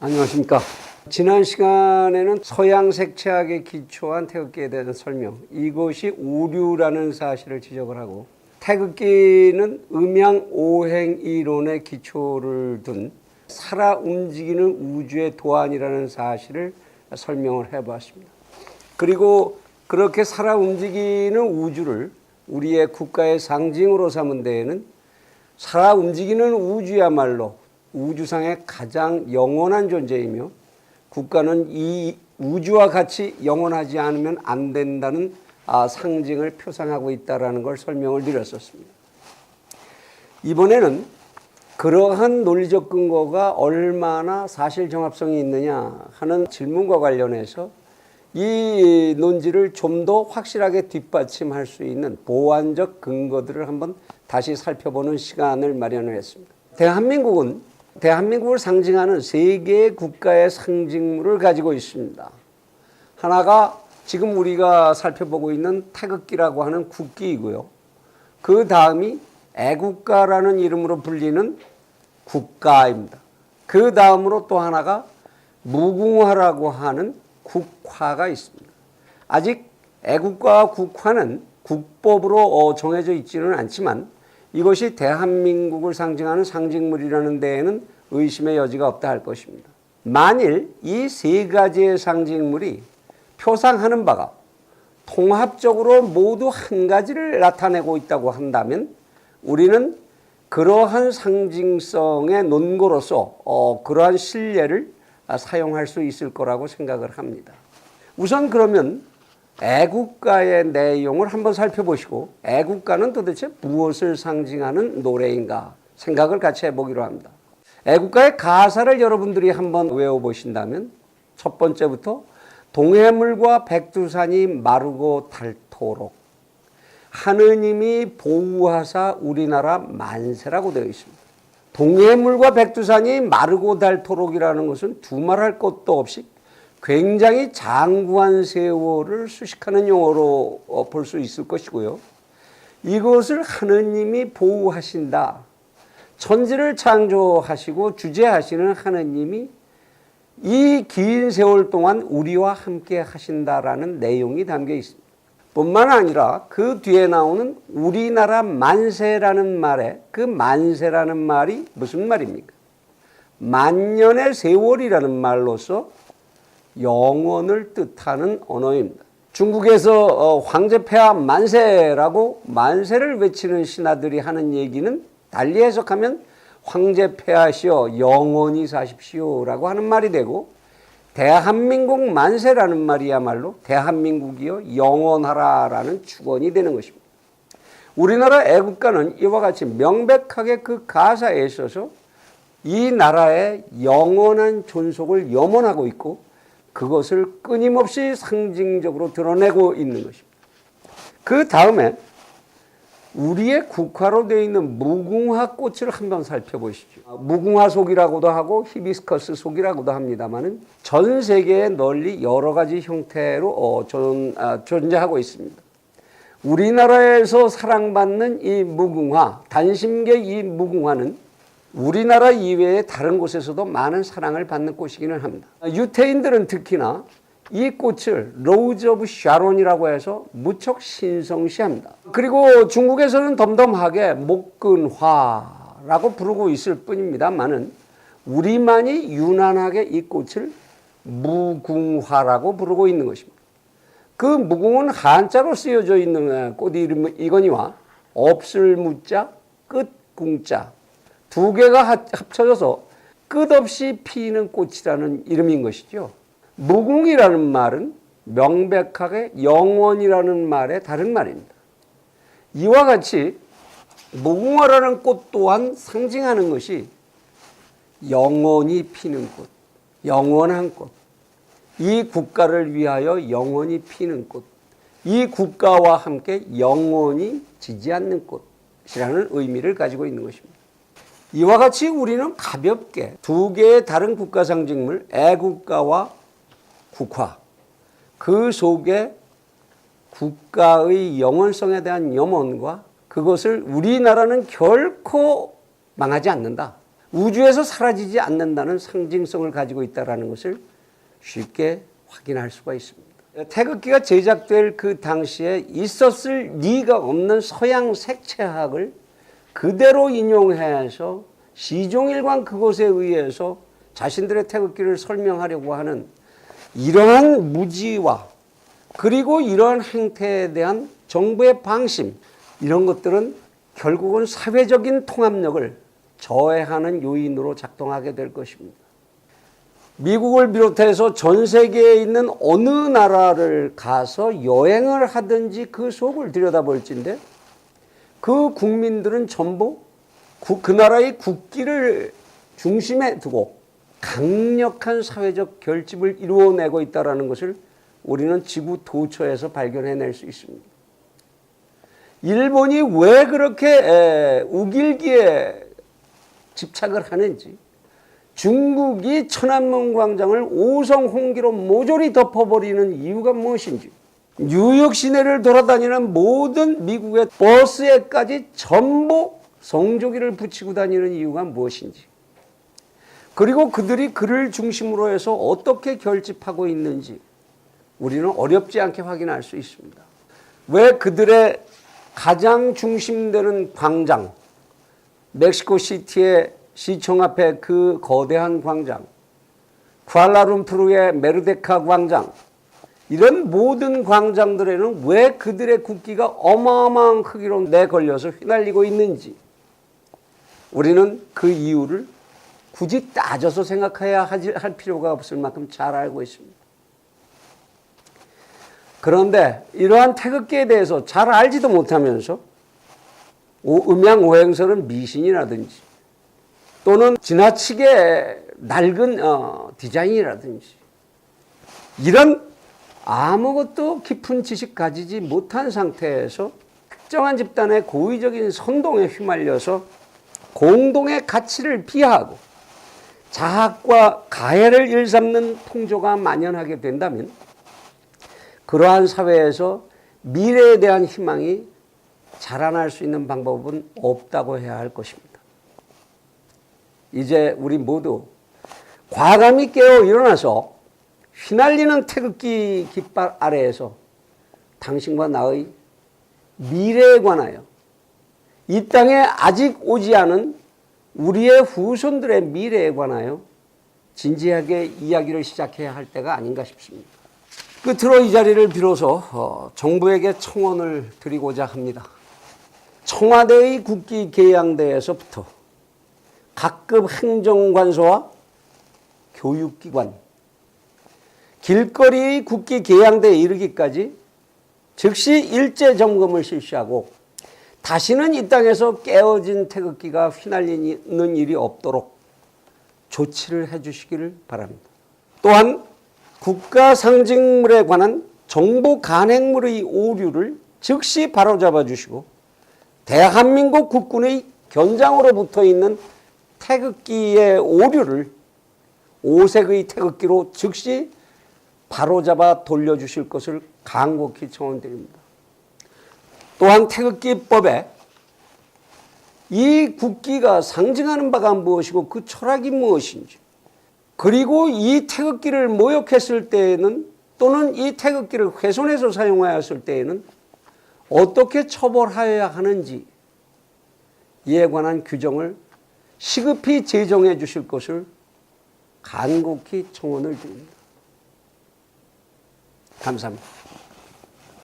안녕하십니까. 지난 시간에는 서양 색채학에 기초한 태극기에 대한 설명, 이것이 오류라는 사실을 지적을 하고, 태극기는 음양오행 이론의 기초를 둔 살아 움직이는 우주의 도안이라는 사실을 설명을 해보았습니다. 그리고 그렇게 살아 움직이는 우주를 우리의 국가의 상징으로 삼은 데에는 살아 움직이는 우주야말로 우주상의 가장 영원한 존재이며, 국가는 이 우주와 같이 영원하지 않으면 안 된다는 상징을 표상하고 있다는 걸 설명을 드렸었습니다. 이번에는 그러한 논리적 근거가 얼마나 사실 정합성이 있느냐 하는 질문과 관련해서 이 논지를 좀 더 확실하게 뒷받침할 수 있는 보완적 근거들을 한번 다시 살펴보는 시간을 마련을 했습니다. 대한민국을 상징하는 세 개의 국가의 상징물을 가지고 있습니다. 하나가 지금 우리가 살펴보고 있는 태극기라고 하는 국기이고요. 그 다음이 애국가라는 이름으로 불리는 국가입니다. 그 다음으로 또 하나가 무궁화라고 하는 국화가 있습니다. 아직 애국가와 국화는 국법으로 정해져 있지는 않지만 이것이 대한민국을 상징하는 상징물이라는 데에는 의심의 여지가 없다 할 것입니다. 만일 이 세 가지의 상징물이 표상하는 바가 통합적으로 모두 한 가지를 나타내고 있다고 한다면 우리는 그러한 상징성의 논거로서 그러한 신뢰를 사용할 수 있을 거라고 생각을 합니다. 우선 그러면 애국가의 내용을 한번 살펴보시고, 애국가는 도대체 무엇을 상징하는 노래인가 생각을 같이 해보기로 합니다. 애국가의 가사를 여러분들이 한번 외워보신다면 첫 번째부터 동해물과 백두산이 마르고 닳도록 하느님이 보호하사 우리나라 만세라고 되어 있습니다. 동해물과 백두산이 마르고 닳도록이라는 것은 두말할 것도 없이 굉장히 장구한 세월을 수식하는 용어로 볼 수 있을 것이고요. 이것을 하느님이 보호하신다. 천지를 창조하시고 주재하시는 하느님이 이 긴 세월 동안 우리와 함께 하신다라는 내용이 담겨 있습니다. 뿐만 아니라 그 뒤에 나오는 우리나라 만세라는 말에 그 만세라는 말이 무슨 말입니까? 만년의 세월이라는 말로서 영원을 뜻하는 언어입니다. 중국에서 황제 폐하 만세라고 만세를 외치는 신하들이 하는 얘기는 달리 해석하면 황제 폐하시여 영원히 사십시오라고 하는 말이 되고, 대한민국 만세라는 말이야말로 대한민국이여 영원하라라는 축원이 되는 것입니다. 우리나라 애국가는 이와 같이 명백하게 그 가사에 있어서 이 나라의 영원한 존속을 염원하고 있고 그것을 끊임없이 상징적으로 드러내고 있는 것입니다. 그 다음에 우리의 국화로 되어 있는 무궁화 꽃을 한번 살펴보시죠. 무궁화 속이라고도 하고 히비스커스 속이라고도 합니다만 전 세계에 널리 여러 가지 형태로 존재하고 있습니다. 우리나라에서 사랑받는 이 무궁화, 단심계 이 무궁화는 우리나라 이외의 다른 곳에서도 많은 사랑을 받는 꽃이기는 합니다. 유태인들은 특히나 이 꽃을 로즈 오브 샤론이라고 해서 무척 신성시합니다. 그리고 중국에서는 덤덤하게 목근화라고 부르고 있을 뿐입니다만은 우리만이 유난하게 이 꽃을 무궁화라고 부르고 있는 것입니다. 그 무궁은 한자로 쓰여져 있는 꽃 이름이거니와 없을 무자, 끝 궁자 두 개가 합쳐져서 끝없이 피는 꽃이라는 이름인 것이죠. 무궁이라는 말은 명백하게 영원이라는 말의 다른 말입니다. 이와 같이 무궁화라는 꽃 또한 상징하는 것이 영원히 피는 꽃, 영원한 꽃, 이 국가를 위하여 영원히 피는 꽃, 이 국가와 함께 영원히 지지 않는 꽃이라는 의미를 가지고 있는 것입니다. 이와 같이 우리는 가볍게 두 개의 다른 국가 상징물, 애국가와 국화, 그 속에 국가의 영원성에 대한 염원과 그것을 우리나라는 결코 망하지 않는다, 우주에서 사라지지 않는다는 상징성을 가지고 있다는 것을 쉽게 확인할 수가 있습니다. 태극기가 제작될 그 당시에 있었을 리가 없는 서양 색채학을 그대로 인용해서 시종일관 그것에 의해서 자신들의 태극기를 설명하려고 하는 이러한 무지와 그리고 이러한 행태에 대한 정부의 방심, 이런 것들은 결국은 사회적인 통합력을 저해하는 요인으로 작동하게 될 것입니다. 미국을 비롯해서 전 세계에 있는 어느 나라를 가서 여행을 하든지 그 속을 들여다볼진데 그 국민들은 전부 그 나라의 국기를 중심에 두고 강력한 사회적 결집을 이루어내고 있다는 것을 우리는 지구 도처에서 발견해낼 수 있습니다. 일본이 왜 그렇게 우길기에 집착을 하는지, 중국이 천안문 광장을 5성 홍기로 모조리 덮어버리는 이유가 무엇인지, 뉴욕 시내를 돌아다니는 모든 미국의 버스에까지 전부 성조기를 붙이고 다니는 이유가 무엇인지, 그리고 그들이 그를 중심으로 해서 어떻게 결집하고 있는지 우리는 어렵지 않게 확인할 수 있습니다. 왜 그들의 가장 중심되는 광장, 멕시코시티의 시청 앞에 그 거대한 광장, 쿠알라룸푸르의 메르데카 광장, 이런 모든 광장들에는 왜 그들의 국기가 어마어마한 크기로 내걸려서 휘날리고 있는지 우리는 그 이유를 굳이 따져서 생각해야 할 필요가 없을 만큼 잘 알고 있습니다. 그런데 이러한 태극기에 대해서 잘 알지도 못하면서 음양오행설은 미신이라든지 또는 지나치게 낡은 디자인이라든지 이런 아무것도 깊은 지식 가지지 못한 상태에서 특정한 집단의 고의적인 선동에 휘말려서 공동의 가치를 비하하고 자학과 가해를 일삼는 풍조가 만연하게 된다면 그러한 사회에서 미래에 대한 희망이 자라날 수 있는 방법은 없다고 해야 할 것입니다. 이제 우리 모두 과감히 깨어 일어나서 휘날리는 태극기 깃발 아래에서 당신과 나의 미래에 관하여 이 땅에 아직 오지 않은 우리의 후손들의 미래에 관하여 진지하게 이야기를 시작해야 할 때가 아닌가 싶습니다. 끝으로 이 자리를 빌어서 정부에게 청원을 드리고자 합니다. 청와대의 국기 개양대에서부터 각급 행정관소와 교육기관, 길거리의 국기 개양대에 이르기까지 즉시 일제 점검을 실시하고 다시는 이 땅에서 깨어진 태극기가 휘날리는 일이 없도록 조치를 해주시기를 바랍니다. 또한 국가 상징물에 관한 정부 간행물의 오류를 즉시 바로잡아 주시고 대한민국 국군의 견장으로 붙어 있는 태극기의 오류를 오색의 태극기로 즉시 바로잡아 돌려주실 것을 간곡히 청원드립니다. 또한 태극기법에 이 국기가 상징하는 바가 무엇이고 그 철학이 무엇인지, 그리고 이 태극기를 모욕했을 때에는 또는 이 태극기를 훼손해서 사용하였을 때에는 어떻게 처벌하여야 하는지 이에 관한 규정을 시급히 제정해 주실 것을 간곡히 청원을 드립니다. 감사합니다.